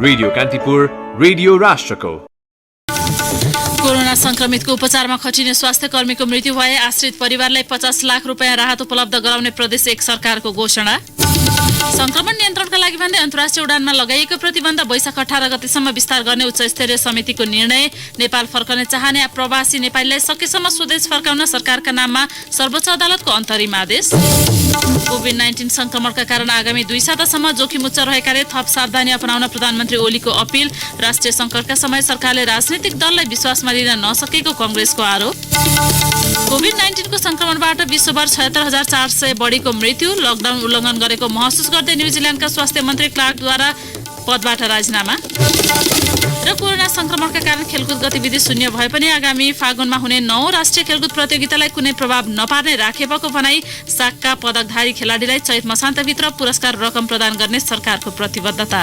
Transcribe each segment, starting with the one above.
Radio Kantipur, radio राष्ट्रको। Corona संक्रमितको उपचारमा खटिने स्वास्थ्य कर्मीको मृत्यु भए आश्रित परिवारलाई 50 लाख रुपैयाँ राहत उपलब्ध गराउने प्रदेश 1 सरकारको घोषणा। संक्रमण नियन्त्रणका लागि भन्दै अन्तर्राष्ट्रिय उडानमा लगाइएको प्रतिबन्ध वैशाख 18 गतेसम्म विस्तार गर्ने उच्च स्तरीय समितिको निर्णय। नेपाल फर्कन चाहने प्रवासी नेपालीलाई सकेसम्म स्वदेश फर्काउन सरकारका नाममा सर्वोच्च अदालतको अन्तरिम आदेश। कोभिड-19 संक्रमणका कारण आगामी 2 सातासम्म जोखिम उच्च रहेकाले थप सावधानी अपनाउन प्रधानमन्त्री ओलीको अपील। राष्ट्रिय संकटका समय सरकारले राजनीतिक दललाई विश्वासमा लिन नसकेको कांग्रेसको आरोप। कोभिड-19 को संक्रमणबाट विश्वभर 76,400 बढीको मृत्यु। लकडाउन उल्लङ्घन गरेको महसुस गर्दै न्युजिल्यान्डका स्वास्थ्य मन्त्री क्लार्कद्वारा पदबाट राजीनामा। र कोरोना संक्रमणका कारण खेलकुद गतिविधि शून्य भए पनि आगामी फागुनमा हुने 9 राष्ट्रिय खेलकुद प्रतियोगितालाई कुनै प्रभाव नपार्ने राखेको भनाई। साक्का पदकधारी खेलाडीलाई चैत मसान्तभित्र पुरस्कार रकम प्रदान गर्ने सरकारको प्रतिबद्धता।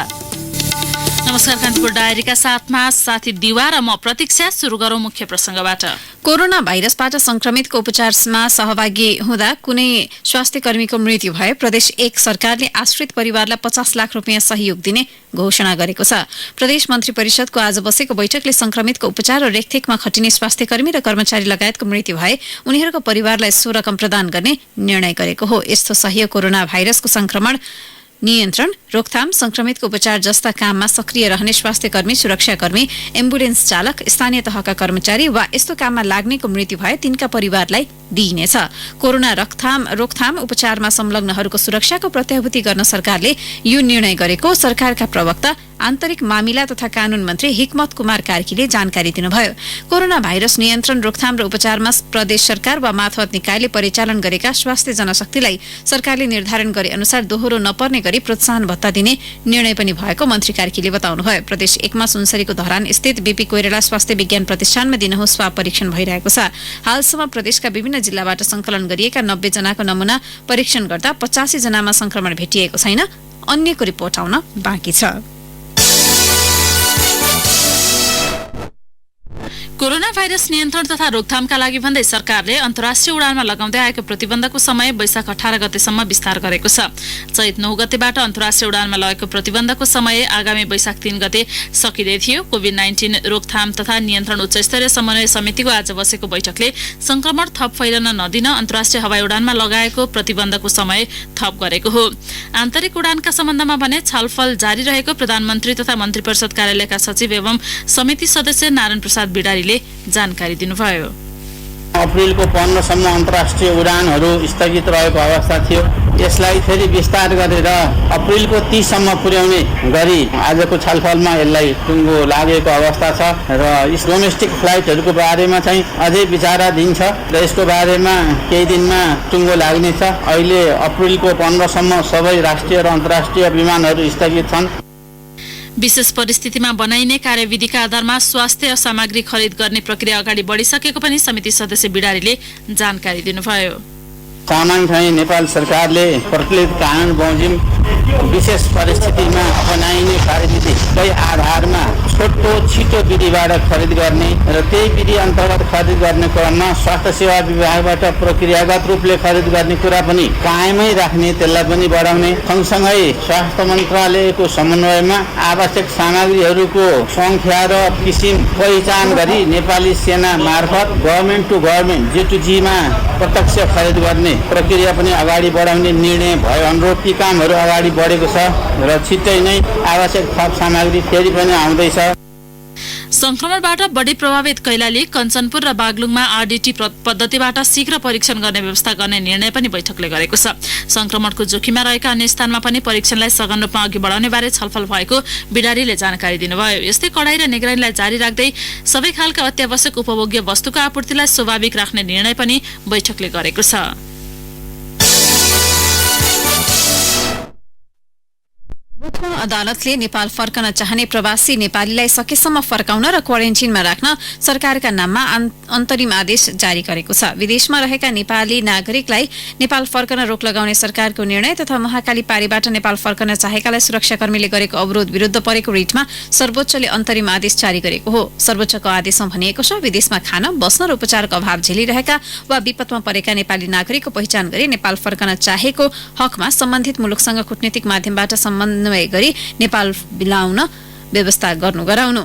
नमस्कार, कान्तिपुर डायरीका साथमा साथी दिवा र म प्रतीक्षा। सुरु गरौं मुख्य प्रसंगबाट। कोरोना भाइरसबाट संक्रमितको उपचारमा सहभागी हुँदा कुनै स्वास्थ्य कर्मीको मृत्यु भए प्रदेश 1 सरकारले आश्रित परिवारलाई 50 लाख रुपैयाँ सहयोग दिने घोषणा गरेको छ। प्रदेश मन्त्री परिषदको आज बसेको बैठकले संक्रमितको उपचार र रेखदेखमा खटिने स्वास्थ्य कर्मी र कर्मचारी लगायतको मृत्यु भए उनीहरूको परिवारलाई सो रकम प्रदान गर्ने निर्णय गरेको हो। यस्तो सहयोग कोरोना भाइरसको संक्रमण नियन्त्रण, रोकथाम, संक्रमितको उपचार जस्ता काममा सक्रिय रहने स्वास्थ्य कर्मी, सुरक्षाकर्मी, एम्बुलेन्स चालक, स्थानीय तहका कर्मचारी वा यस्तो काममा लाग्नेको मृत्यु भए तिनका परिवारलाई दिइनेछ। कोरोना रोकथाम उपचारमा संलग्नहरूको सुरक्षाको प्रत्याभूति गर्न सरकारले यो निर्णय गरेको सरकारका प्रवक्ता आन्तरिक मामिला तथा कानून मन्त्री हिक्मत कुमार कार्कीले जानकारी दिनुभयो। कोरोना भाइरस नियन्त्रण, रोकथाम र उपचारमा प्रदेश सरकार वा मातहत निकायले परिचालन गरेका स्वास्थ्य जनशक्तिलाई सरकारले निर्धारण गरे अनुसार दोहोरो नपर्ने गरी प्रोत्साहन भत्ता दिने निर्णय पनि भएको मन्त्री कार्कीले बताउनुभयो। प्रदेश 1 मा सुनसरीको धरान स्थित बीपी कोइराला स्वास्थ्य विज्ञान प्रतिष्ठानमा दिनहुँ स्वाब परीक्षण भइरहेको छ। हालसम्म प्रदेशका विभिन्न जिल्लाबाट संकलन गरिएका 90 जनाको नमूना परीक्षण गर्दा 85 जनामा संक्रमण भेटिएको छैन। अन्यको रिपोर्ट आउन बाँकी छ। कोरोना भाइरस नियन्त्रण तथा रोकथामका लागि भन्दै सरकारले अन्तर्राष्ट्रिय उडानमा लगाउँदै आएको प्रतिबन्धको समय वैशाख 18 गतेसम्म विस्तार गरेको छ। चैत 9 गतेबाट अन्तर्राष्ट्रिय उडानमा लगेको प्रतिबन्धको समय आगामी वैशाख 3 गते सकिँदै थियो। कोभिड-19 रोकथाम तथा नियन्त्रण उच्च स्तरीय समन्वय समितिको आज बसेको बैठकले संक्रमण थप फैलन नदिन अन्तर्राष्ट्रिय हवाई उडानमा लगाएको प्रतिबन्धको समय थप गरेको हो। आन्तरिक उडानका सम्बन्धमा भने छलफल जारी रहेको प्रधानमन्त्री तथा मन्त्री परिषद कार्यालयका सचिव एवं समिति सदस्य नारायण प्रसाद बिडारीले जानकारी दिनुभयो। अप्रिलको 15 सम्म अन्तर्राष्ट्रिय उडानहरू स्थगित रहेको अवस्था थियो। यसलाई फेरि विस्तार गरेर अप्रिलको 30 सम्म पुर्याउने गरी आजको छलफलमा यसलाई टुङ्गो लागेको अवस्था छ र डोमेस्टिक फ्लाइटहरूको बारेमा चाहिँ अझै विचाराधीन छ र यसको बारेमा केही दिनमा टुङ्गो लाग्नेछ। अहिले अप्रिलको 15 सम्म सबै राष्ट्रिय र अन्तर्राष्ट्रिय विमानहरू स्थगित छन्। विशेष परिस्थितिमा बनाइने कार्यविधिका आधारमा स्वास्थ्य सामग्री खरिद गर्ने प्रक्रिया अगाडि बढिसकेको पनि समिति सदस्य बिडारीले जानकारी दिनुभयो। सामान्य चाहिँ नेपाल सरकारले प्रचलित कानुन बमोजिम विशेष परिस्थितिमा अपनाइने कार्यविधिकै आधारमा छोटो छिटो विधिबाट खरिद गर्ने र त्यही विधि अन्तर्गत खरिद गर्ने क्रममा स्वास्थ्य सेवा विभागबाट प्रक्रियागत रूपले खरिद गर्ने कुरा पनि कायमै राख्ने, त्यसलाई पनि बढाउने। सँगसँगै स्वास्थ्य मन्त्रालयको समन्वयमा आवश्यक सामग्रीहरूको सङ्ख्या र किसिम पहिचान गरी नेपाली सेना मार्फत गभर्मेन्ट टु गभर्मेन्ट G2G मा प्रत्यक्ष खरिद गर्ने प्रक्रिया पनि अगाडि बढाउने निर्णय भए अनुरूप ती कामहरू अगाडि बढेको छ र छिट्टै नै आवश्यक थप सामग्री फेरि पनि आउँदैछ। संक्रमणबाट बढी प्रभावित कैलाली, कञ्चनपुर र बागलुङमा आरडीटी पद्धतिबाट शीघ्र परीक्षण गर्ने व्यवस्था गर्ने निर्णय पनि बैठकले गरेको छ। संक्रमणको जोखिममा रहेका अन्य स्थानमा पनि परीक्षणलाई सघन रूपमा अघि बढाउने बारे छलफल भएको बिडारीले जानकारी दिनुभयो। यस्तै कडाई र निगरानीलाई जारी राख्दै सबै खालका अत्यावश्यक उपभोग्य वस्तुको आपूर्तिलाई स्वाभाविक राख्ने निर्णय पनि बैठकले गरेको छ। अदालतले नेपाल फर्कन चाहने प्रवासी नेपालीलाई सकेसम्म फर्काउन र क्वारेन्टिनमा राख्न सरकारका नाममा अन्तरिम आदेश जारी गरेको छ। विदेशमा रहेका नेपाली नागरिकलाई नेपाल फर्कन रोक लगाउने सरकारको निर्णय तथा महाकाली पारीबाट नेपाल फर्कन चाहेकालाई सुरक्षाकर्मीले गरेको अवरोध विरुद्ध परेको रिटमा सर्वोच्चले अन्तरिम आदेश जारी गरेको हो। सर्वोच्चको आदेशमा भनिएको छ, विदेशमा खान, बस्न र उपचारको अभाव झेलिरहेका वा विपदमा परेका नेपाली नागरिकको पहिचान गरी नेपाल फर्कन चाहेको हकमा सम्बन्धित मुलुकसँग कूटनीतिक माध्यमबाट समन्वय गरी नेपाल बिलाउन व्यवस्था गराउनु।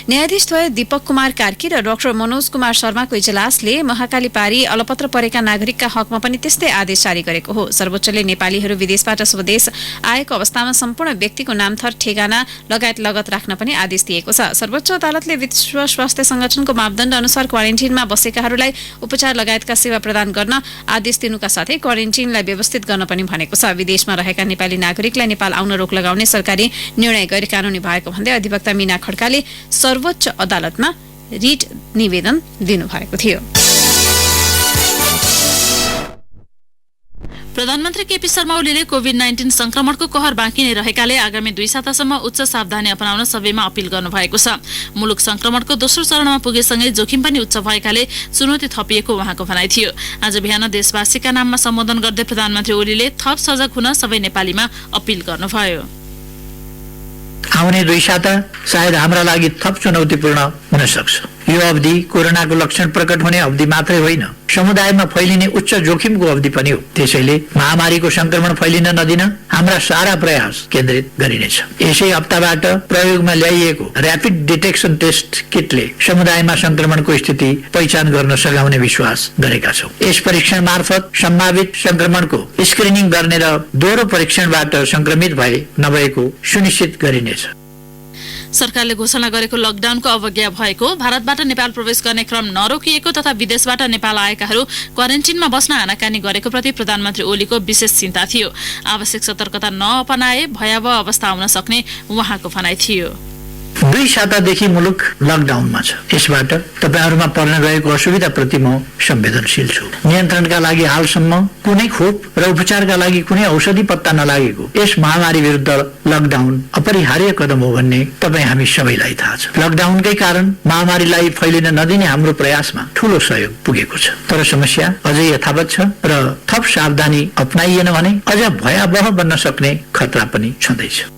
न्यायाधीशद्वय दीपक कुमार कार्की र डाक्टर मनोज कुमार शर्माको इजलासले महाकाली पारी अलपत्र परेका नागरिकका हकमा पनि त्यस्तै आदेश जारी गरेको हो। सर्वोच्चले नेपालीहरू विदेशबाट स्वदेश आएको अवस्थामा सम्पूर्ण व्यक्तिको नामथर ठेगाना लगायत लगत राख्न पनि आदेश दिएको छ। सर्वोच्च अदालतले विश्व स्वास्थ्य संगठनको मापदण्ड अनुसार क्वारेन्टिनमा बसेकाहरूलाई उपचार लगायतका सेवा प्रदान गर्न आदेश दिनुका साथै क्वारेन्टिनलाई व्यवस्थित गर्न पनि भनेको छ। विदेशमा रहेका नेपाली नागरिकलाई नेपाल आउन रोक लगाउने सरकारी निर्णय गैर कानूनी भएको भन्दै अधिवक्ता मीना खड्काले सर्वोच्च अदालतमा रिट निवेदन दिनुभएको थियो। प्रधानमन्त्री केपी शर्मा ओलीले कोभिड-19 संक्रमणको कहर बाँकी नै रहेकाले आगामी 2 सातासम्म उच्च सावधानी अपनाउन सबैमा अपील गर्नुभएको छ। मुलुक संक्रमणको दोस्रो चरणमा पुगेसँगै जोखिम पनि उच्च भएकाले चुनौती थपिएको उहाँको भनाइ थियो। आज बिहान देशवासीका नाममा सम्बोधन गर्दै प्रधानमन्त्री ओलीले थप सजग हुन सबै नेपालीमा अपील गर्नुभयो। आउने 2 साता सायद हाम्रा लागि थप चुनौतीपूर्ण हुन सक्छ। यो अवधि कोरोनाको लक्षण प्रकट हुने अवधि मात्रै होइन, समुदायमा फैलिने उच्च जोखिमको अवधि पनि हो। त्यसैले महामारीको संक्रमण फैलिन नदिन हाम्रा सारा प्रयास केन्द्रित गरिनेछ। यसै हप्ताबाट प्रयोगमा ल्याइएको र्यापिड डिटेक्सन टेस्ट किटले समुदायमा संक्रमणको स्थिति पहिचान गर्न सघाउने विश्वास गरेका छौं। यस परीक्षण मार्फत सम्भावित संक्रमणको स्क्रिनिङ गर्ने र दोहोरो परीक्षणबाट संक्रमित भए नभएको सुनिश्चित गरिनेछ। सरकारले घोषणा गरेको लकडाउनको अवज्ञा भएको, भारतबाट नेपाल प्रवेश गर्ने क्रम नरोकिएको तथा विदेशबाट नेपाल आएकाहरू क्वारेन्टिनमा बस्न आनाकानी गरेको प्रति प्रधानमन्त्री ओलीको विशेष चिन्ता थियो। आवश्यक सतर्कता नअपनाए भयावह अवस्था आउन सक्ने उहाँको भनाइ थियो। 2 सातादेखि मुलुक लकडाउनमा छ। यसबाट तपाईहरुमा पर्न गएको असुविधाप्रति म संवेदनशील छु। नियन्त्रणका लागि हालसम्म कुनै खोप र उपचारका लागि कुनै औषधि पत्ता नलागेको यस महामारी विरुद्ध लकडाउन अपरिहार्य कदम हो भन्ने तपाई हामी सबैलाई थाहा छ। लकडाउनकै कारण महामारीलाई फैलिन नदिने हाम्रो प्रयासमा ठूलो सहयोग पुगेको छ। तर समस्या अझै यथावत छ र थप सावधानी अपनाइएन भने अझ भयावह बन्न सक्ने खतरा पनि छँदैछ।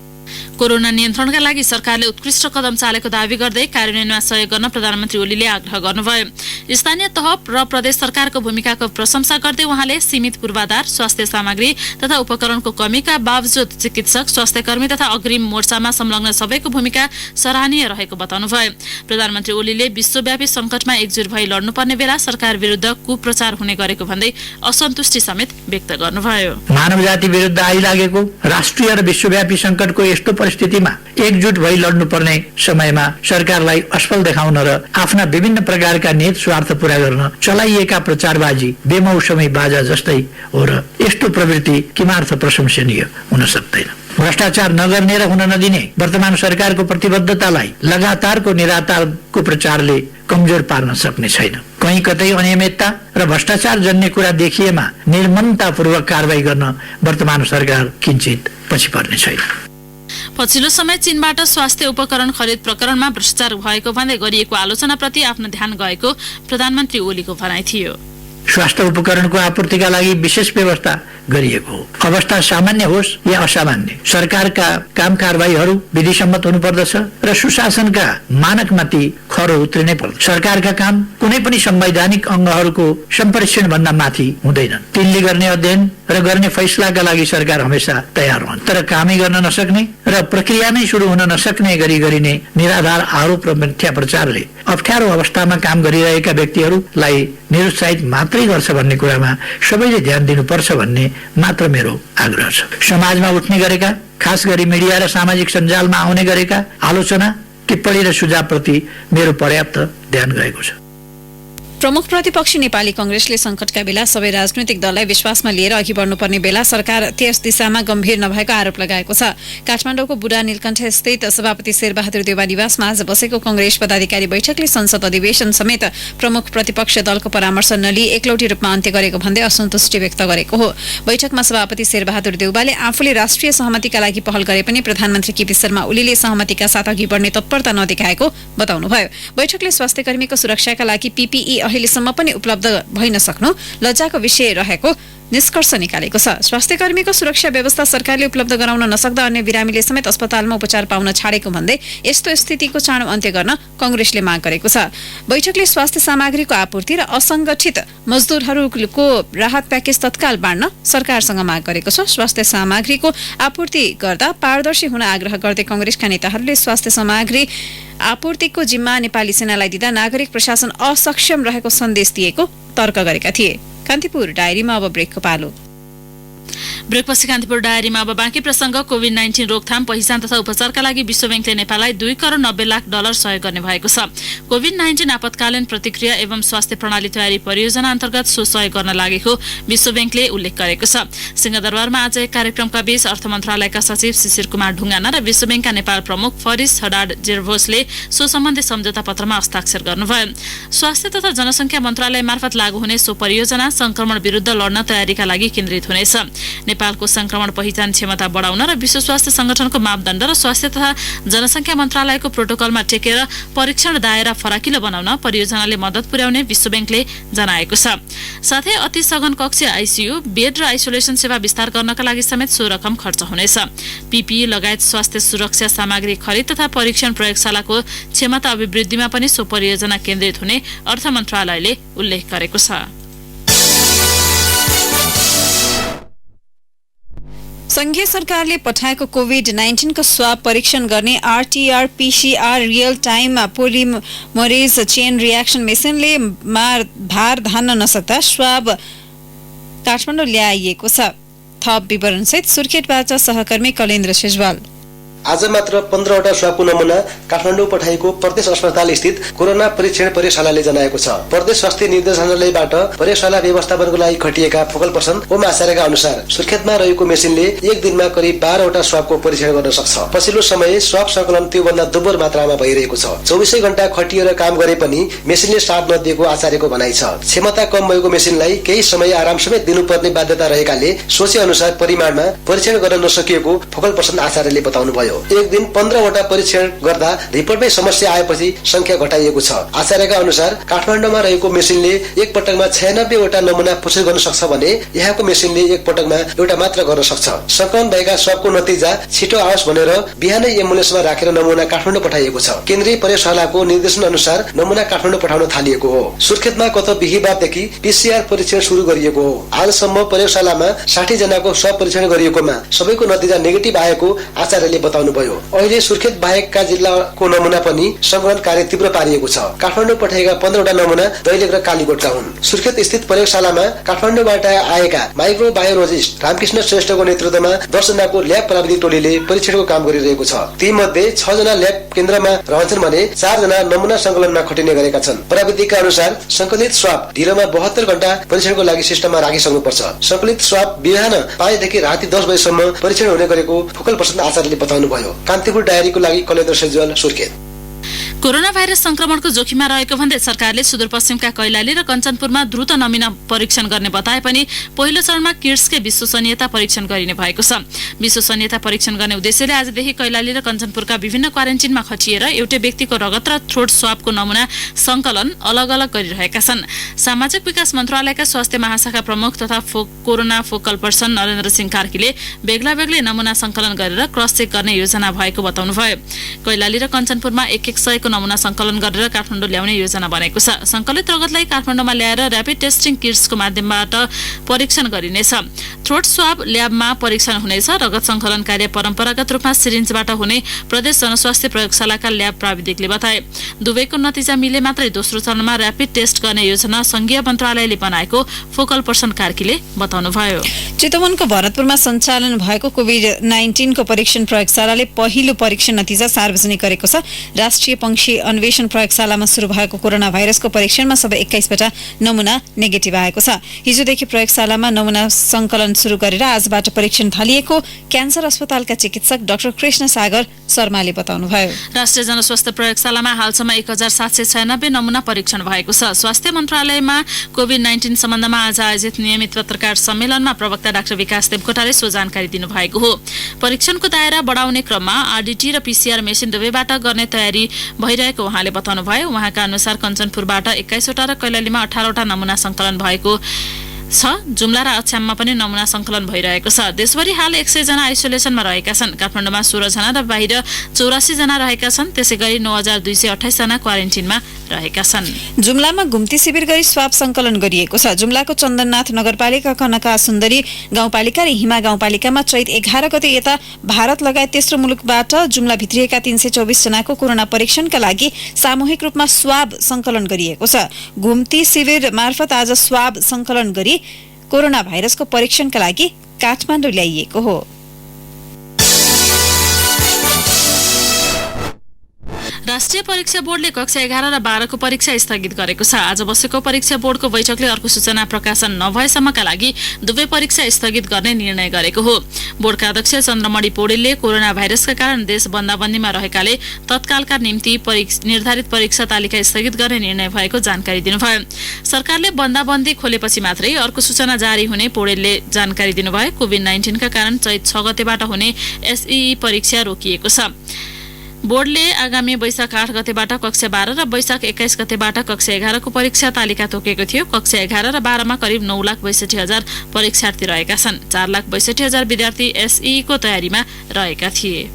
कोरोना नियन्त्रणका लागि सरकारले उत्कृष्ट कदम चालेको दावी गर्दै कार्यान्वयनमा सहयोग गर्न प्रधानमन्त्री ओलीले आग्रह गर्नुभयो। स्थानीय तह र प्रदेश सरकारको भूमिकाको प्रशंसा गर्दै उहाँले सीमित पूर्वाधार, स्वास्थ्य सामग्री तथा उपकरणको कमीका बावजुद चिकित्सक, स्वास्थ्यकर्मी तथा अग्रिम मोर्चामा संलग्न सबैको भूमिका सराहनीय रहेको बताउनुभयो। प्रधानमन्त्री ओलीले विश्वव्यापी संकटमा एकजुट भई लड्नुपर्ने बेला सरकार विरुद्ध कुप्रचार हुने गरेको भन्दै असन्तुष्टि समेत व्यक्त गर्नुभयो। मानव जाति विरुद्ध आइलागेको राष्ट्रिय र विश्वव्यापी संकटको यस्तो परिस्थितिमा एकजुट भई लड्नुपर्ने समयमा सरकारलाई असफल देखाउन र आफ्ना विभिन्न प्रकारका निहित स्वार्थ पूरा गर्न चलाइएका प्रचारबाजी बेमौसमी बाजा जस्तै हो र यस्तो प्रवृत्ति किमार्थ प्रशंसनीय हुन सक्दैन। भ्रष्टाचार नगर्ने र हुन नदिने वर्तमान सरकारको प्रतिबद्धतालाई लगातारको निराधारको प्रचारले कमजोर पार्न सक्ने छैन। कहीँ कतै अनियमितता र भ्रष्टाचार जन्य कुरा देखिएमा निर्ममतापूर्वक कारबाही गर्न वर्तमान सरकार किञ्चित पछि पर्ने छैन। पछिल्लो समय चीनबाट स्वास्थ्य उपकरण खरिद प्रकरणमा भ्रष्टाचार भएको भन्दै गरिएको आलोचनाप्रति आफ्नो ध्यान गएको प्रधानमन्त्री ओलीको भनाइ थियो। स्वास्थ्य उपकरणको आपूर्तिका लागि विशेष व्यवस्था गरिएको हो। अवस्था सामान्य होस् या असामान्य, सरकारका काम कारबाहीहरू विधिसम्मत हुनुपर्दछ र सुशासनका मानकमाथि खरो उत्रिनै पर्दछ। सरकारका काम कुनै पनि संवैधानिक अङ्गहरूको सम्प्रेषण भन्दा माथि हुँदैनन्। तिनले गर्ने अध्ययन र गर्ने फैसलाका लागि सरकार हमेशा तयार रहन्छ। तर कामै गर्न नसक्ने र प्रक्रिया नै सुरु हुन नसक्ने गरी गरिने निराधार आरोप र मिथ्या प्रचारले अप्ठ्यारो अवस्थामा काम गरिरहेका व्यक्तिहरूलाई निरुत्साहित मात्रै गर्छ भन्ने कुरामा सबैले ध्यान दिनुपर्छ भन्ने मात्र मेरो आग्रह छ। समाजमा उठ्ने गरेका, खास गरी मिडिया र सामाजिक सञ्जालमा आउने गरेका आलोचना, टिप्पणी र सुझावप्रति मेरो पर्याप्त ध्यान गएको छ। प्रमुख प्रतिपक्षी नेपाली कांग्रेसले संकटका बेला सबै राजनैतिक दललाई विश्वासमा लिएर अघि बढ्नुपर्ने बेला सरकार त्यस दिशामा गम्भीर नभएको आरोप लगाएको छ। काठमाडौँको बुढा नीलकण्ठ स्थित सभापति शेरबहादुर देउवा निवासमा आज बसेको कांग्रेस पदाधिकारी बैठकले संसद अधिवेशन समेत प्रमुख प्रतिपक्ष दलको परामर्श नलिई एकलौटी रूपमा अन्त्य गरेको भन्दै असन्तुष्टि व्यक्त गरेको हो। बैठकमा सभापति शेरबहादुर देउवाले आफूले राष्ट्रिय सहमतिका लागि पहल गरे पनि प्रधानमन्त्री केपी शर्मा ओलीले सहमतिका साथ अघि बढ्ने तत्परता नदेखाएको बताउनुभयो। बैठकले स्वास्थ्यकर्मीको सुरक्षाका लागि पीपीई अहिलेसम्म पनि उपलब्ध भइ नसक्नु लज्जाको विषय रहेको निष्कर्ष निकालेको छ। स्वास्थ्य कर्मीको सुरक्षा व्यवस्था सरकारले उपलब्ध गराउन नसक्दा अन्य बिरामीले समेत अस्पतालमा उपचार पाउन छाडेको भन्दै यस्तो स्थितिको चाँडो अन्त्य गर्न कंग्रेसले माग गरेको छ। बैठकले स्वास्थ्य सामग्रीको आपूर्ति र असंगठित मजदुरहरूको राहत प्याकेज तत्काल बाँड्न सरकारसँग माग गरेको छ। स्वास्थ्य सामग्रीको आपूर्ति गर्दा पारदर्शी हुन आग्रह गर्दै कंग्रेसका नेताहरूले स्वास्थ्य सामग्री आपूर्तिको जिम्मा नेपाली सेनालाई दिँदा नागरिक प्रशासन असक्षम रहेको सन्देश दिएको तर्क गरेका थिए। कान्तिपुर डायरीमा अब ब्रेकको पालो। ब्रेकपछि कान्तिपुर डायरीमा अब बाँकी प्रसंग। कोभिड-19 रोकथाम पहिचान तथा उपचारका लागि विश्व बैंकले नेपाललाई 2 करोड 90 लाख डलर सहयोग गर्ने भएको छ। कोभिड-19 आपतकालीन प्रतिक्रिया एवं स्वास्थ्य प्रणाली तयारी परियोजना अन्तर्गत सो सहयोग गर्न लागेको विश्व बैंकले उल्लेख गरेको छ। सिंहदरबारमा आज एक कार्यक्रमका बीच अर्थ मन्त्रालयका सचिव शिशिर कुमार ढुङ्गाना र विश्व बैंकका नेपाल प्रमुख फरिस हडाड जेर्भोसले सो सम्बन्धी सम्झौता पत्रमा हस्ताक्षर गर्नुभयो। स्वास्थ्य तथा जनसंख्या मन्त्रालय मार्फत लागू हुने सो परियोजना संक्रमण विरुद्ध लड्न तयारीका लागि केन्द्रित हुनेछ। नेपालको संक्रमण पहिचान क्षमता बढाउन र विश्व स्वास्थ्य संगठनको मापदण्ड र स्वास्थ्य तथा जनसंख्या मन्त्रालयको प्रोटोकलमा टेकेर परीक्षण दायरा फराकिलो बनाउन परियोजनाले मद्दत पुर्याउने विश्व बैंकले जनाएको छ। साथै अति सघन कक्ष आईसीयू बेड र आइसोलेसन सेवा विस्तार गर्नका लागि समेत सो रकम खर्च हुनेछ। पीपीई लगायत स्वास्थ्य सुरक्षा सामग्री खरिद तथा परीक्षण प्रयोगशालाको क्षमता अभिवृद्धिमा पनि सो परियोजना केन्द्रित हुने अर्थ मन्त्रालयले उल्लेख गरेको छ। संघीय सरकारले पठाएको कोभिड-19 को स्वाब परीक्षण गर्ने RTR PCR real time polymerase chain reaction मेसिनले भार धान्न नसक्दा स्वाब काठमाडौँ ल्याइएको छ। थप विवरणसहित सुर्खेतबाट सहकर्मी कलेन्द्र सेजवाल। आज मात्र 15 वटा स्वाबको नमुना काठमाडौँ पठाएको प्रदेश अस्पताल स्थित कोरोना परीक्षण प्रयोगशालाले जनाएको छ। प्रदेश स्वास्थ्य निर्देशनालयबाट प्रयोगशाला व्यवस्थापनको लागि खटिएका फोकल पर्सन ओम आचार्यका अनुसार सुर्खेतमा रहेको मेसिनले एक दिनमा करिब 12 वटा स्वाबको परीक्षण गर्न सक्छ। पछिल्लो समय स्वाब संकलन त्योभन्दा दोब्बर मात्रामा भइरहेको छ। 24 घण्टा खटिएर काम गरे पनि मेसिनले साथ नदिएको आचार्यको भनाइ छ। क्षमता कम भएको मेसिनलाई केही समय आराम समेत दिनुपर्ने बाध्यता रहेकाले सोचे अनुसार परिमाणमा परीक्षण गर्न नसकिएको फोकल पर्सन आचार्यले बताउनुभयो। एक दिन 15 वटा परीक्षण गर्दा रिपोर्टमै समस्या आएपछि संख्या घटाइएको छ। आचार्यका अनुसार काठमाडौँमा रहेको मेसिनले एक पटकमा 96 वटा नमुना पुष्टि गर्न सक्छ भने यहाँको मेसिनले एक पटकमा एउटा मात्र गर्न सक्छ। संक्रमण भएका सबको नतिजा छिटो आओस् भनेर बिहानै एम्बुलेन्समा राखेर नमुना काठमाडौँ पठाइएको छ। केन्द्रीय प्रयोगशालाको निर्देशन अनुसार नमुना काठमाडौँ पठाउन थालिएको हो। सुर्खेतमा गत बिहीबारदेखि पीसीआर परीक्षण सुरु गरिएको हो। आजसम्म प्रयोगशालामा 60 जनाको स्वाब परीक्षण गरिएकोमा सबैको नतिजा नेगेटिभ आएको आचार्यले बताउनुभयो। अहिले सुर्खेत बाहेकका जिल्लाको नमुना पनि संकलन कार्य तीव्र पारिएको छ। काठमाडौँ पठाएका 15 वटा नमुना दैलेख र कालीकोटका हुन्। सुर्खेत स्थित प्रयोगशालामा काठमाडौँबाट आएका माइक्रोबायोलोजिस्ट रामकृष्ण श्रेष्ठको नेतृत्वमा 10 जनाको ल्याब प्राविधिक टोलीले परीक्षणको काम गरिरहेको छ। ती मध्ये 6 जना ल्याब केन्द्रमा रहन्छन् भने 4 जना नमुना संकलनमा खटिने गरेका छन्। प्राविधिकका अनुसार संकलित स्वाब ढिलोमा 72 घण्टा परीक्षणको लागि सिस्टममा राखिसक्नुपर्छ। संकलित स्वाब बिहान 5 देखि राति 10 बजेसम्म परीक्षण हुने गरेको फोकल पर्सन आचार्यले बताउनुभयो। कान्तिपुर डायरीको लागि कलेन्द्र सेजवाल, सुर्खेत। कोरोना भाइरस संक्रमणको जोखिममा रहेको भन्दै सरकारले सुदूरपश्चिमका कैलाली र कञ्चनपुरमा द्रुत नमुना परीक्षण गर्ने बताए पनि पहिलो चरणमा किट्सकै विश्वसनीयता परीक्षण गरिने भएको छ। विश्वसनीयता परीक्षण गर्ने उद्देश्यले आजदेखि कैलाली र कञ्चनपुरका विभिन्न क्वारेन्टिनमा खटिएर एउटै व्यक्तिको रगत र थ्रोट स्वाबको नमुना संकलन अलग अलग गरिरहेका छन्। सामाजिक विकास मन्त्रालयका स्वास्थ्य महाशाखा प्रमुख तथा corona focal person Narendra Singh कार्कीले बेग्ला बेग्लै नमुना संकलन गरेर क्रस चेक गर्ने योजना भएको बताउनुभयो। कैलाली र कञ्चनपुरमा 100 नमुना संकलन गरेर काठमाडौँ ल्याउने योजना बनेको छ। संकलित रगतलाई काठमाडौँमा ल्याएर र्यापिड टेस्टिङ किट्सको माध्यमबाट परीक्षण गरिनेछ। थ्रोट स्वाब ल्याबमा परीक्षण हुनेछ। रगत संकलन कार्य परम्परागत रूपमा सिरिन्जबाट हुने प्रदेश जनस्वास्थ्य प्रयोगशालाका ल्याब प्राविधिकले बताए। दुवैको नतिजा मिले मात्रै दोस्रो चरणमा र्यापिड टेस्ट गर्ने योजना संघीय मन्त्रालयले बनाएको फोकल पर्सन कार्कीले बताउनुभयो। चितवनको भरतपुरमा सञ्चालन भएको कोभिड-19 को परीक्षण प्रयोगशालाले पहिलो परीक्षण नतिजा सार्वजनिक गरेको छ। राष्ट्रिय पंक्षी अन्वेषण प्रयोगशालामा सुरु भएको कोरोना भाइरसको परीक्षणमा सबै 21 वटा नमुना नेगेटिभ आएको छ। हिजोदेखि प्रयोगशालामा नमुना संकलन सुरु गरेर आजबाट परीक्षण थालिएको क्यान्सर अस्पतालका चिकित्सक डाक्टर कृष्ण सागर शर्माले बताउनुभयो। राष्ट्रिय जनस्वास्थ्य प्रयोगशालामा हालसम्म 1796 नमुना परीक्षण भएको छ। स्वास्थ्य मन्त्रालयमा कोभिड-19 सम्बन्धमा आज आयोजित नियमित पत्रकार सम्मेलनमा प्रवक्ता डाक्टर विकास देवकोटाले सो जानकारी दिनुभएको हो। परीक्षणको दायरा बढाउने क्रममा आरडीटी र पीसीआर मेसिन दुवैबाट गर्ने तयारी भइरहेको उहाँले बताउनुभयो। उहाँका अनुसार कञ्चनपुरबाट 21वटा र कैलालीमा 18वटा नमुना संकलन भएको छ। जुम्ला र अछाममा पनि नमुना संकलन भइरहेको छ। देशभरि हाल 100 जना आइसोलेसनमा रहेका छन्। काठमाडौँमा 16 जना र बाहिर 84 जना रहेका छन्। त्यसैगरी 9228 जना क्वारेन्टिनमा रहेका छन्। जुम्लामा घुम्ती शिविर गरी स्वाब संकलन गरिएको छ। जुम्लाको चन्दननाथ नगरपालिका, कनका सुन्दरी गाउँपालिका र हिमा गाउँपालिकामा चैत 11 गते यता भारत लगायत तेस्रो मुलुकबाट जुम्ला भित्रिएका 324 जनाको कोरोना परीक्षणका लागि सामूहिक रूपमा स्वाब संकलन गरिएको छ। घुम्ती शिविर मार्फत आज स्वाब संकलन गरी कोरोना भाइरसको परीक्षणका लागि काठमाडौँ ल्याइएको हो। राष्ट्रिय परीक्षा बोर्डले कक्षा 11 र 12 को परीक्षा स्थगित गरेको छ। आज बसेको परीक्षा बोर्डको बैठकले अर्को सूचना प्रकाशन नभएसम्मका लागि दुवै परीक्षा स्थगित गर्ने निर्णय गरेको हो। बोर्डका अध्यक्ष चन्द्रमणि पौडेलले कोरोना भाइरसका कारण देश बन्दाबन्दीमा रहेकाले तत्कालका निम्ति निर्धारित परीक्षा तालिका स्थगित गर्ने निर्णय भएको जानकारी दिनुभयो। सरकारले बन्दाबन्दी खोलेपछि मात्रै अर्को सूचना जारी हुने पौडेलले जानकारी दिनुभयो। कोभिड-19 का कारण चैत 6 गतेबाट हुने एसईई परीक्षा रोकिएको छ। बोर्डले आगामी वैशाख 8 गतेबाट कक्षा 12 र वैशाख 21 गतेबाट कक्षा 11 को परीक्षा तालिका तोकेको थियो। कक्षा 11 र 12 मा करिब 9,62,000 परीक्षार्थी रहेका छन्। 4,62,000 विद्यार्थी एसईई को तयारीमा रहेका थिए।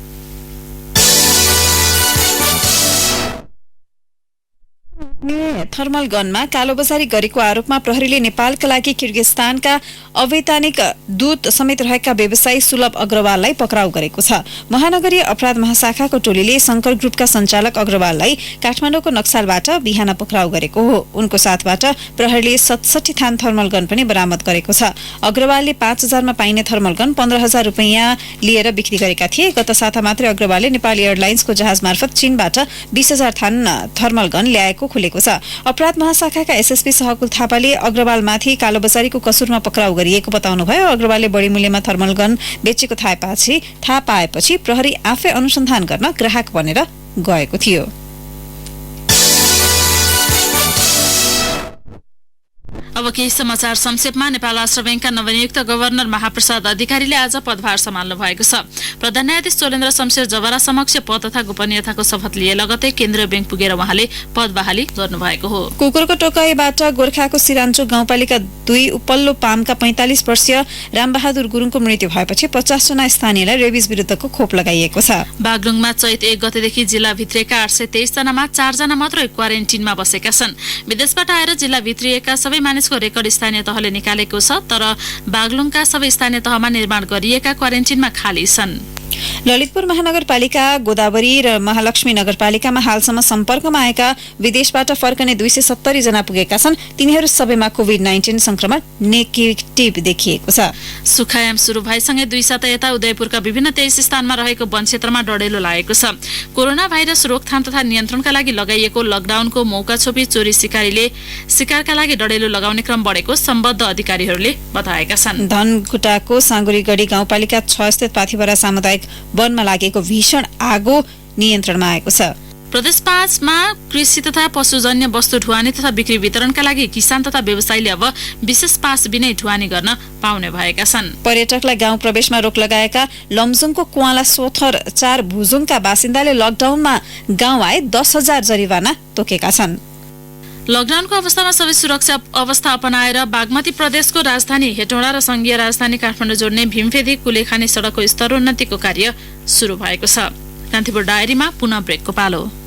थर्मल गनमा कालोबजारी गरेको आरोपमा प्रहरीले नेपालका लागि किर्गिस्तानका अवैधानिक दूत समेत रहेका व्यवसायी सुलभ अग्रवाललाई पक्राउ गरेको छ। महानगरीय अपराध महाशाखाको टोलीले शंकर ग्रुपका सञ्चालक अग्रवाललाई काठमाडौँको नक्सालबाट बिहान पक्राउ गरेको हो। उनको साथबाट प्रहरीले 67 थान थर्मल गन पनि बरामद गरेको छ। अग्रवालले 5,000 मा पाइने थर्मल गन 15,000 रुपैयाँ लिएर बिक्री गरेका थिए। गत साता मात्रै अग्रवालले नेपाल एयरलाइन्सको जहाज मार्फत चीनबाट 20,000 थान थर्मल गन ल्याएको खुलेको छ। अपराध महाशाखाका एसएसपी सहकुल थापाले अग्रवालमाथि कालोबजारीको कसुरमा पक्राउ गरिएको बताउनुभयो। अग्रवालले बढी मूल्यमा थर्मल गन बेचेको थाहा पाएपछि प्रहरी आफै अनुसन्धान गर्न ग्राहक बनेर गएको थियो। अब केही समाचार संक्षेपमा। नेपाल राष्ट्र बैंकका नवनियुक्त गभर्नर महाप्रसाद अधिकारीले आज पदभार सम्हाल्नु भएको छ। प्रधान न्यायाधीश चोलेन्द्र शमशेर जवरा समक्ष पद तथा गोपनीयताको शपथ लिए लगतै केन्द्रीय बैंक पुगेर उहाँले पद बहाली गर्नुभएको हो। कुकुरको टोकाइबाट गोर्खाको सिरान्चोक गाउँपालिका 2 उपल्लो पामका 45 वर्षीय रामबहादुर गुरुङको मृत्यु भएपछि 50 जना स्थानीयलाई रेबिज विरुद्धको खोप लगाइएको छ। बागलुङमा चैत 1 गतेदेखि जिल्ला भित्रिएका 823 जनामा 4 जना मात्रै क्वारेन्टिनमा बसेका छन्। विदेशबाट आएर जिल्ला भित्रिएका सबै मानिसको रेकर्ड स्थानीय तहले निकालेको छ, तर बागलुङका सबै स्थानीय तहमा निर्माण गरिएका क्वारेन्टिनमा खाली छन्। ललितपुर महानगरपालिका, गोदावरी र महालक्ष्मी नगरपालिकामा हालसम्म सम्पर्कमा आएका विदेशबाट फर्कने 270 जना पुगेका छन्। तिनीहरू सबैमा कोभिड-19 संक्रमण नेगेटिभ देखिएको छ। सुखायाम सुरु भएसँगै 2 साता यता उदयपुरका विभिन्न 23 स्थानमा रहेको वन क्षेत्रमा डढेलो लागेको छ। कोरोना भाइरस रोकथाम तथा नियन्त्रणका लागि लगाइएको लकडाउनको मौका छोपी चोरी सिकारीले शिकारका लागि डढेलो लगाउने क्रम बढेको सम्बद्ध अधिकारीहरूले बताएका छन्। धनकुटाको साँगुरीगढी गाउँपालिका 6 स्थित पाथिभरा सामुदायिक वनमा लागेको भीषण आगो नियन्त्रणमा आएको छ। प्रदेश 5 मा कृषि तथा पशुजन्य वस्तु ढुवानी तथा बिक्री वितरणका लागि किसान तथा व्यवसायीले अब विशेष पास बिनै ढुवानी गर्न पाउने भएका छन्। पर्यटकलाई गाउँ प्रवेशमा रोक लगाएका लमजुङको कुवाला सोथर 4 भुजुङका बासिन्दाले लकडाउनमा गाउँ आए 10,000 जरिवाना तोकेका छन्। लकडाउनको अवस्थामा सबै सुरक्षा अवस्था अपनाएर बागमती प्रदेशको राजधानी हेटौँडा र संघीय राजधानी काठमाडौँ जोड्ने भीमफेदी कुलेखानी सडकको स्तरोन्नतिको कार्य सुरु भएको छ। कान्तिपुर डायरीमा पुनः ब्रेकको पालो।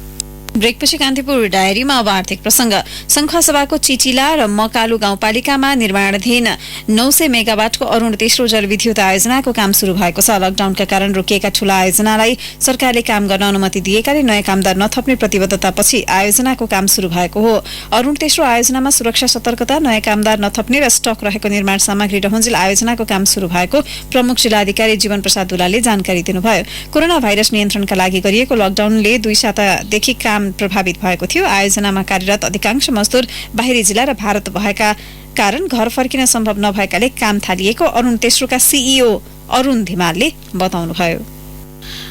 ब्रेकपछि कान्तिपुर डायरीमा अब आर्थिक प्रसंग। संखुवासभाको चिचिला र मकालु गाउँपालिकामा निर्माणाधीन 900 मेगावाटको अरूण तेस्रो जलविद्युत आयोजनाको काम शुरू भएको छ। लकडाउनका कारण रोकिएका ठूला आयोजनालाई सरकारले काम गर्न अनुमति दिएकाले नयाँ कामदार नथप्ने प्रतिबद्धतापछि आयोजनाको काम शुरू भएको हो। अरूण तेस्रो आयोजनामा सुरक्षा सतर्कता, नयाँ कामदार नथप्ने र स्टक रहेको निर्माण सामग्री रहन्जेल आयोजनाको काम शुरू भएको प्रमुख जिल्लाधिकारी जीवन प्रसाद दुलालले जानकारी दिनुभयो। कोरोना भाइरस नियन्त्रणका लागि गरिएको लकडाउनले 2 सातादेखि काम प्रभावित भएको थियो। आयोजनामा कार्यरत अधिकांश मजदुर बाहिरी जिल्ला र भारत भएका कारण घर फर्किन सम्भव नभएकाले काम थालिएको अरूण तेस्रोका सीईओ अरूण धिमालले बताउनुभयो।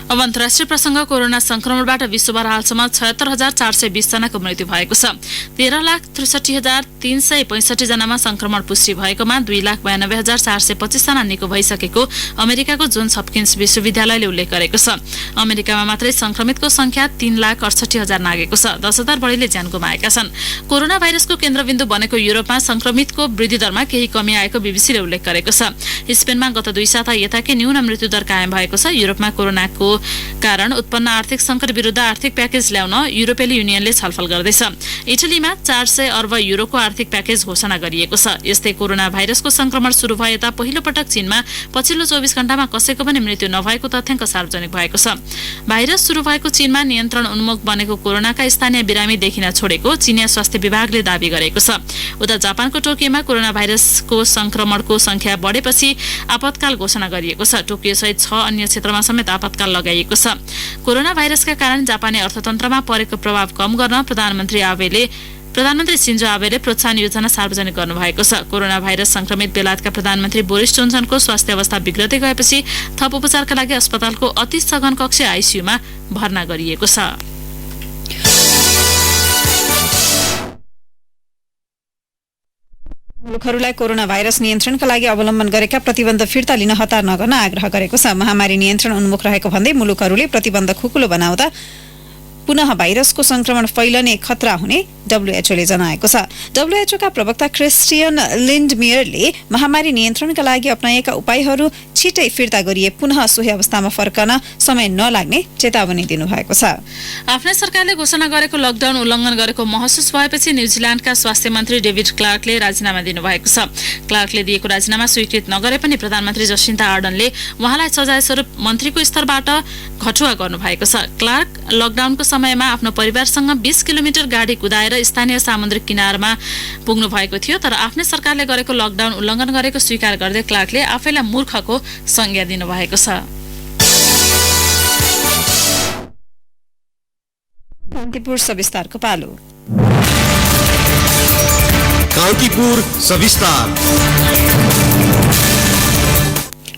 अब अन्तर्राष्ट्रिय प्रसंग। कोरोना संक्रमणबाट विश्वभर हालसम्म 76,420 जनाको मृत्यु भएको छ। 13,63,365 जनामा संक्रमण पुष्टि भएकोमा 2,92,425 जना निको भइसकेको अमेरिकाको जोन्स हपकिन्स विश्वविद्यालयले उल्लेख गरेको छ। अमेरिकामा मात्रै संक्रमितको संख्या 3,68,000 नागेको छ। 10,000 बढीले ज्यान गुमाएका छन्। कोरोना भाइरसको केन्द्रबिन्दु बनेको युरोपमा संक्रमितको वृद्धि दरमा केही कमी आएको बीबीसीले उल्लेख गरेको छ। स्पेनमा गत 2 साता यताकै न्यून मृत्यु दर कायम भएको छ। युरोपमा कोरोनाको कारण उत्पन्न आर्थिक संकट विरुद्ध आर्थिक प्याकेज ल्याउन युरोपेली युनियनले छलफल गर्दैछ। इटलीमा 400 अर्ब युरोको आर्थिक प्याकेज घोषणा गरिएको छ। यस्तै कोरोना भाइरसको संक्रमण सुरु भए यता पहिलो पटक चीनमा पछिल्लो 24 घण्टामा कसैको पनि मृत्यु नभएको तथ्याङ्क सार्वजनिक भएको छ। भाइरस सुरु भएको चीनमा नियन्त्रण उन्मुख बनेको कोरोनाका स्थानीय बिरामी देखिन छोडेको चीनिया स्वास्थ्य विभागले दावी गरेको छ। उता जापानको टोकियोमा कोरोना भाइरसको संक्रमणको संख्या बढेपछि आपतकाल घोषणा गरिएको छ। टोकियो सहित 6 अन्य क्षेत्रमा समेत आपतकाल लगाइएको छ। कोरोना भाइरसका कारण जापानी अर्थतन्त्रमा परेको प्रभाव कम गर्न प्रधानमन्त्री सिन्जो आबेले प्रोत्साहन योजना सार्वजनिक गर्नुभएको छ। कोरोना भाइरस संक्रमित बेलायतका प्रधानमन्त्री बोरिस जोन्सनको स्वास्थ्य अवस्था बिग्रदै गएपछि थप उपचारका लागि अस्पतालको अति सघन कक्ष आइसियुमा भर्ना गरिएको छ। मुलुकहरूलाई कोरोना भाइरस नियन्त्रणका लागि अवलम्बन गरेका प्रतिबन्ध फिर्ता लिन हतार नगर्न आग्रह गरेको छ। महामारी नियन्त्रण उन्मुख रहेको भन्दै मुलुकहरूले प्रतिबन्ध खुकुलो बनाउँदा पुनः भाइरसको संक्रमण फैलने खतरा हुने डब्ल्युएचओले जनाएको छ। डब्ल्युएचओका प्रवक्ता क्रिस्टियन लिन्डमियरले महामारी नियन्त्रणका लागि अपनाएका उपायहरू छिटै फिर्ता गरिए पुनः सोही अवस्थामा फर्कन समय नलाग्ने चेतावनी दिनुभएको छ। आफ्नै सरकारले घोषणा गरेको लकडाउन उल्लङ्घन गरेको महसुस भएपछि न्युजिल्यान्डका स्वास्थ्य मन्त्री डेभिड क्लार्कले राजीनामा दिनुभएको छ। क्लार्कले दिएको राजीनामा स्वीकृत नगरे पनि प्रधानमन्त्री जसिन्ता आर्डनले उहाँलाई सजाय स्वरूप मन्त्रीको स्तरबाट घटुवा गर्नुभएको छ। क्लार्क लकडाउनको समयमा आफ्नो परिवारसँग 20 किलोमिटर गाडी कुदाएर स्थानीय सामुद्रिक किनारमा पुग्नु भएको थियो। तर आफ्नै सरकारले गरेको लकडाउन उल्लङ्घन गरेको स्वीकार गर्दै क्लार्कले आफैलाई मूर्खको संज्ञा दिनुभएको छ। कान्तिपुर सविस्तारको पालो। कान्तिपुर सविस्तार।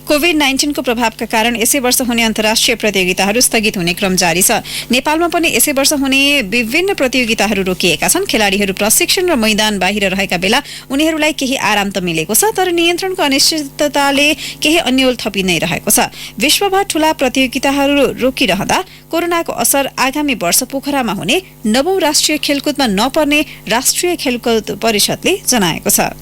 कोभिड-19 को प्रभावका कारण यसै वर्ष हुने अन्तर्राष्ट्रिय प्रतियोगिताहरू स्थगित हुने क्रम जारी छ। नेपालमा पनि यसै वर्ष हुने विभिन्न प्रतियोगिताहरू रोकिएका छन्। खेलाडीहरू प्रशिक्षण र मैदान बाहिर रहेका बेला उनीहरूलाई केही आराम त मिलेको छ, तर नियन्त्रणको अनिश्चितताले केही अन्यल थपि नै रहेको छ। विश्वभर ठूला प्रतियोगिताहरू रोकिरहँदा कोरोनाको असर आगामी वर्ष पोखरामा हुने 9औं राष्ट्रिय खेलकुदमा नपर्ने राष्ट्रिय खेलकुद परिषदले जनाएको छ।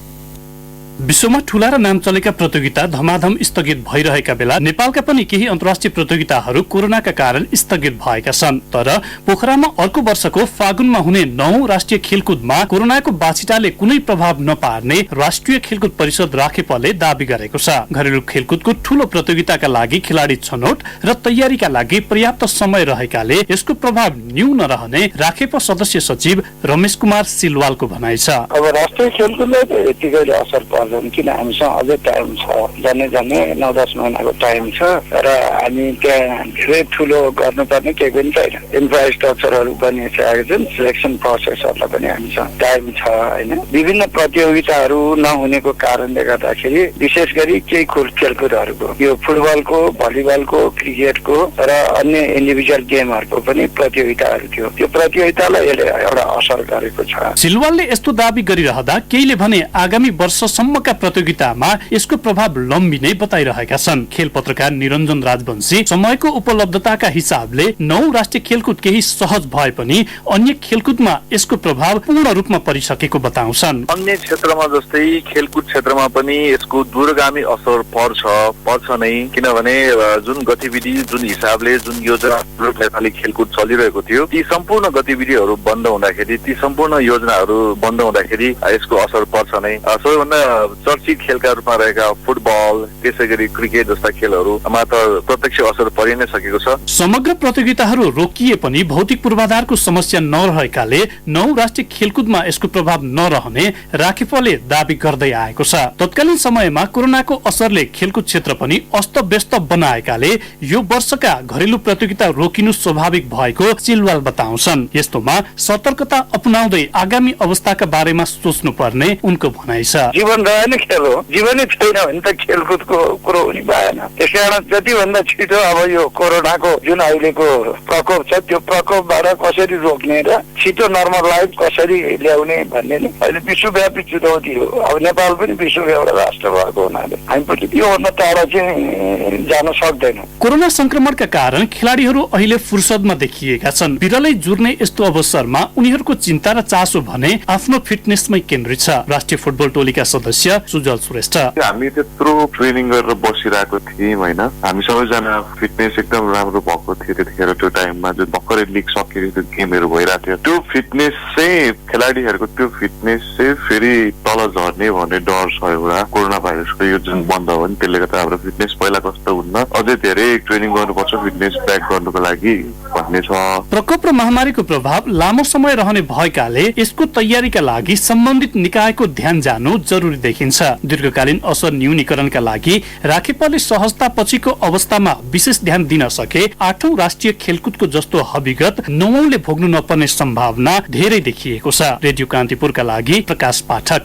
विश्वमा ठूला र नाम चलेका प्रतियोगिता धमाधम स्थगित भइरहेका बेला नेपालका पनि केही अन्तर्राष्ट्रिय प्रतियोगिताहरू कोरोनाका कारण स्थगित भएका छन्। तर पोखरामा अर्को वर्षको फागुनमा हुने 9औं राष्ट्रिय खेलकुदमा कोरोनाको बाछिटाले कुनै प्रभाव नपार्ने राष्ट्रिय खेलकुद परिषद राखेपले दावी गरेको छ। घरेलु खेलकुदको ठूलो प्रतियोगिताका लागि खेलाडी छनौट र तयारीका लागि पर्याप्त समय रहेकाले यसको प्रभाव न्यून रहने राखेप सदस्य सचिव रमेश कुमार सिलवालको भनाइ छ। अब राष्ट्रिय खेलकुदले यतिकै असर किन हामीसँग अझै टाइम छ, जाने 9-10 महिनाको टाइम छ र हामी त्यहाँ धेरै ठुलो गर्नुपर्ने केही पनि छैन। इन्फ्रास्ट्रक्चरहरू बनिसकेको छन्, सिलेक्सन प्रोसेसहरूलाई पनि हामीसँग टाइम छ होइन। विभिन्न प्रतियोगिताहरू नहुनेको कारणले गर्दाखेरि विशेष गरी केही खेलकुदहरूको यो फुटबलको, भलिबलको, क्रिकेटको र अन्य इन्डिभिजुअल गेमहरूको पनि प्रतियोगिताहरू थियो। त्यो प्रतियोगितालाई यसले एउटा असर गरेको छ। सिलवालले यस्तो दावी गरिरहँदा केहीले भने आगामी वर्षसम्म प्रतियोगितामा यसको प्रभाव लम्बिने बताइरहेका छन्। खेल पत्रकार निरञ्जन राजवंशी समयको उपलब्धताका हिसाबले 9औं राष्ट्रिय खेलकुद केही सहज भए पनि अन्य खेलकुदमा यसको प्रभाव पूर्ण रूपमा परिसकेको बताउँछन्। अन्य क्षेत्रमा जस्तै खेलकुद क्षेत्रमा पनि यसको दूरगामी असर पर्छ नै, किनभने जुन गतिविधि जुन हिसाबले जुन योजना नेपाली खेलकुद चलिरहेको थियो ती सम्पूर्ण गतिविधिहरू बन्द हुँदाखेरि, ती सम्पूर्ण योजनाहरू बन्द हुँदाखेरि यसको असर पर्छ नै। सबैभन्दा चर्चित खेलका रूपमा रहेका फुटबल, त्यसै गरी क्रिकेट जस्ता खेलहरूमा त प्रत्यक्ष असर परि नै सकेको छ। समग्र प्रतियोगिताहरू रोकिए पनि भौतिक पूर्वाधारको समस्या नरहेकाले 9औं राष्ट्रिय खेलकुदमा यसको प्रभाव नरहने राखेपले दावी गर्दै आएको छ। तत्कालीन समयमा कोरोनाको असरले खेलकुद क्षेत्र पनि अस्तव्यस्त बनाएकाले यो वर्षका घरेलु प्रतियोगिता रोकिनु स्वाभाविक भएको सिलवाल बताउँछन्। यस्तोमा सतर्कता अपनाउँदै आगामी अवस्थाका बारेमा सोच्नुपर्ने उनको भनाइ छ। जीवन रह्यो भने खेल हो, जीवनै छैन भने त खेलकुदको कुरो हुने भएन। त्यसकारण जतिभन्दा छिटो अब यो कोरोनाको जुन अहिलेको प्रकोप छ त्यो प्रकोपबाट कसरी रोक्ने र छिटो नर्मल लाइफ कसरी ल्याउने भन्ने नै अहिले विश्वव्यापी चुनौती हो। अब नेपाल पनि विश्वको एउटा राष्ट्र भएको हुनाले हामी पनि योभन्दा टाढा चाहिँ जान सक्दैनौँ। कोरोना संक्रमणका कारण खेलाडीहरू अहिले फुर्सदमा देखिएका छन्। बिरलै जुर्ने यस्तो अवसरमा उनीहरूको चिन्ता र चासो भने आफ्नो फिटनेसमै केन्द्रित छ। राष्ट्रिय फुटबल टोलीका सदस्य सुजल श्रेष्ठ, हामी त्यत्रो ट्रेनिङ गरेर बसिरहेको थियौँ होइन, हामी सबैजना फिटनेस एकदम राम्रो भएको थियो त्यतिखेर। त्यो टाइममा जो भर्खरै लिग सकेको त्यो गेमहरू भइरहेको थियो, त्यो फिटनेस चाहिँ खेलाडीहरूको त्यो फिटनेस चाहिँ फेरि तल झर्ने भन्ने डर छ एउटा। कोरोना भाइरसको यो जुन बन्द हो नि त्यसले गर्दा हाम्रो फिटनेस पहिला कस्तो हुन्न, अझै धेरै ट्रेनिङ गर्नुपर्छ फिटनेस ब्याक गर्नुको लागि भन्ने छ। प्रकोप र महामारीको प्रभाव लामो समय रहने भएकाले यसको तयारीका लागि सम्बन्धित निकायको ध्यान जानु जरुरी देखिन्छ। दीर्घकालीन असर न्यूनीकरणका लागि राखेपाले सहजता पछिको अवस्थामा विशेष ध्यान दिन सके 8औं राष्ट्रिय खेलकुदको जस्तो हविगत 9औंले भोग्नु नपर्ने सम्भावना धेरै देखिएको छ। रेडियो कान्तिपुरका लागि प्रकाश पाठक।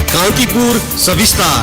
कान्तिपुर सविस्तार।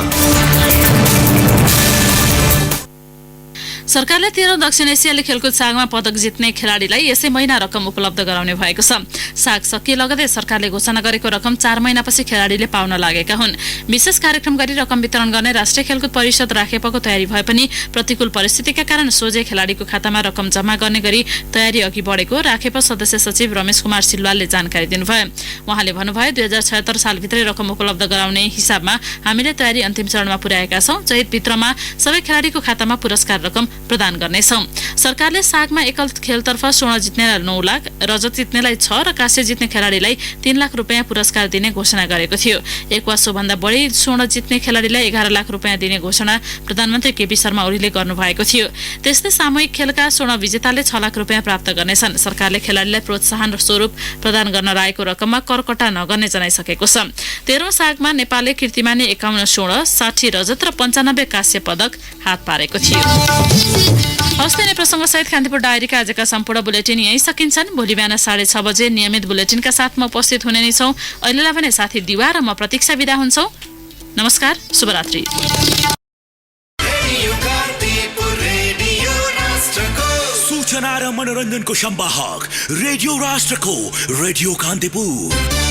सरकारले 13औं दक्षिण एसियाली खेलकुद सागमा पदक जित्ने खेलाडीलाई यसै महिना रकम उपलब्ध गराउने भएको छ। साग सकिए लगतै सरकारले घोषणा गरेको रकम 4 महिनापछि खेलाडीले पाउन लागेका हुन्। विशेष कार्यक्रम गरी रकम वितरण गर्ने राष्ट्रिय खेलकुद परिषद राखेपको तयारी भए पनि प्रतिकूल परिस्थितिका कारण सोझै खेलाडीको खातामा रकम जम्मा गर्ने गरी तयारी अघि बढेको राखेप सदस्य सचिव रमेश कुमार सिलवालले जानकारी दिनुभयो। उहाँले भन्नुभयो 2076 सालभित्रै रकम उपलब्ध गराउने हिसाबमा हामीले तयारी अन्तिम चरणमा पुर्याएका छौं। चैत भित्रमा सबै खेलाडीको खातामा पुरस्कार रकम प्रदान गर्नेछौं। सरकारले सागमा एकल खेलतर्फ स्वर्ण जित्नेलाई 9 लाख, रजत जित्नेलाई 6 र काँस्य जित्ने खेलाडीलाई 3 लाख रुपियाँ पुरस्कार दिने घोषणा गरेको थियो। एक वा सोभन्दा बढी स्वर्ण जित्ने खेलाडीलाई 11 लाख रुपियाँ दिने घोषणा प्रधानमन्त्री केपी शर्मा ओलीले गर्नुभएको थियो। त्यस्तै सामूहिक खेलका स्वर्ण विजेताले 6 लाख रुपियाँ प्राप्त गर्नेछन्। सरकारले खेलाडीलाई प्रोत्साहन स्वरूप प्रदान गर्न लागेको रकममा करकटा नगर्ने जनाइसकेको छ। 13औं सागमा नेपालले कीर्तिमानी 51 स्वर्ण, 60 रजत र 95 काँस्य पदक हात पारेको थियो। हवस्, नै प्रसङ्गसहित कान्तिपुर डायरीका आजका सम्पूर्ण बुलेटिन यही सकिन्छन्। भोलि बिहान 6:30 बजे नियमित बुलेटिनका साथमा उपस्थित हुने नै छौं। अहिलेलाई भने साथी दिवा र म प्रतीक्षा विदा हुन्छौं। नमस्कार, शुभरात्रि। सूचना र मनोरञ्जनको संवाहक रेडियो राष्ट्रको रेडियो कान्तिपुर।